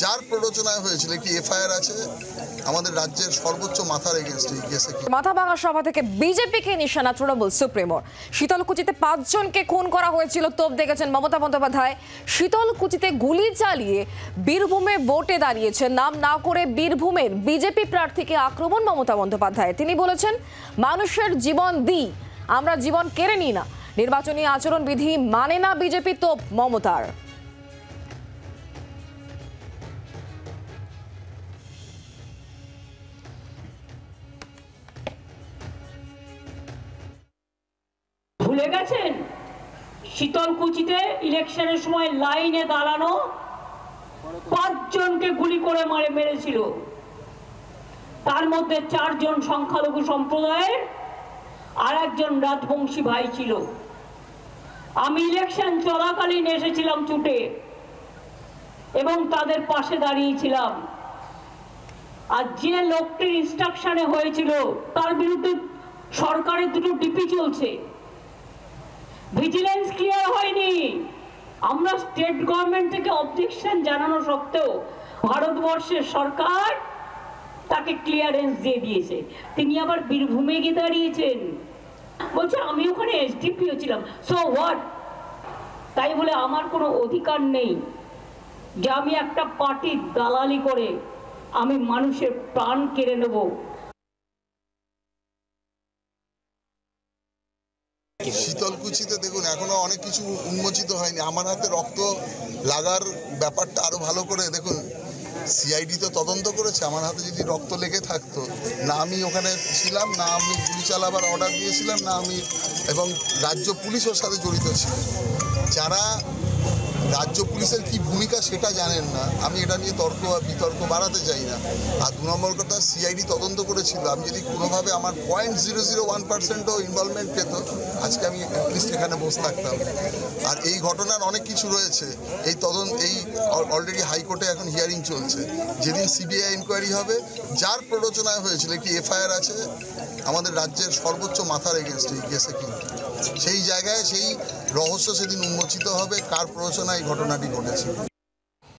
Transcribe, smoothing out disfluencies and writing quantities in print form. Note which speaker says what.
Speaker 1: যার প্ররোচনায় হয়েছিল একটি এফআইআর আছে আমাদের রাজ্যের সর্বোচ্চ মাথার এগেনস্টে এই কেসে।
Speaker 2: মাথাভাঙা সভা থেকে বিজেপিকে নিশানা তৃণমূল সুপ্রিমোর। শীতলকুচিতে 5 জনকে খুন করা হয়েছিল তোপ দেখেছেন মমতা বন্দ্যোপাধ্যায়। শীতলকুচিতে গুলি চালিয়ে বীরভূমে ভোটে দাঁড়িয়েছেন নাম না করে বীরভূমের বিজেপি প্রার্থীকে আক্রমণ মমতা বন্দ্যোপাধ্যায়। তিনি বলেছেন, মানুষের জীবন দিই, আমরা জীবন কেড়ে নিই না। নির্বাচনী আচরণবিধি মানে না বিজেপি, তোপ মমতার।
Speaker 3: ভুলে গেছেন শীতলকুচিতে ইলেকশনের সময় লাইনে দাঁড়ানো 5 জনকে গুলি করে মেরেছিল। তার মধ্যে 4 জন সংখ্যালঘু সম্প্রদায়ের আর একজন রাজবংশী ভাই ছিল। আমি ইলেকশন চলাকালীন এসেছিলাম ছুটে এবং তাদের পাশে দাঁড়িয়েছিলাম। আর যে লোকটির ইনস্ট্রাকশনে হয়েছিল তার বিরুদ্ধে সরকারের 2টো ডিপি চলছে, ভিজিলেন্স ক্লিয়ার হয়নি। আমরা স্টেট গভর্নমেন্ট থেকে অবজেকশন জানানো সত্ত্বেও ভারতবর্ষের সরকার তাকে ক্লিয়ারেন্স দিয়ে দিয়েছে। তিনি আবার বীরভূমে গিয়ে দাঁড়িয়েছেন, বলছে আমি ওখানে এসডিপিও ছিলাম। So what? তাই বলে আমার কোনো অধিকার নেই যে আমি একটা পার্টির দালালি করে আমি মানুষের প্রাণ কেড়ে নেব।
Speaker 1: শীতলকুচিতে দেখুন এখনো অনেক কিছু উন্মোচিত হয়নি। আমার হাতে রক্ত লাগার ব্যাপারটা আরো ভালো করে দেখুন, সিআইডি তো তদন্ত করেছে। আমার হাতে যদি রক্ত লেগে থাকতো, না আমি ওখানে ছিলাম, না আমি গুলি চালাবার অর্ডার দিয়েছিলাম, না আমি, এবং রাজ্য পুলিশ ওর সাথে জড়িত ছিল। যারা রাজ্য পুলিশের কি ভূমিকা সেটা জানেন না। আমি এটা নিয়ে তর্ক বা বিতর্ক বাড়াতে চাই না। আর 2 নম্বর কথা, সিআইডি তদন্ত করেছিল। আমি যদি কোনোভাবে আমার 0.001%ও ইনভলভমেন্ট পেত, আজকে আমি অ্যাটলিস্ট এখানে বসে থাকতাম। আর এই ঘটনার অনেক কিছু রয়েছে। এই অলরেডি হাইকোর্টে এখন হিয়ারিং চলছে। যেদিন সিবিআই ইনকোয়ারি হবে, যার প্ররোচনায় হয়েছিল একটি এফআইআর আছে আমাদের রাজ্যের সর্বোচ্চ মাথার এগেনস্টে এই কেসে, কিন্তু সেই জায়গায় সেই রহস্য সেদিন উন্মোচিত হবে কার প্ররোচনায় এই ঘটনাটি ঘটেছে।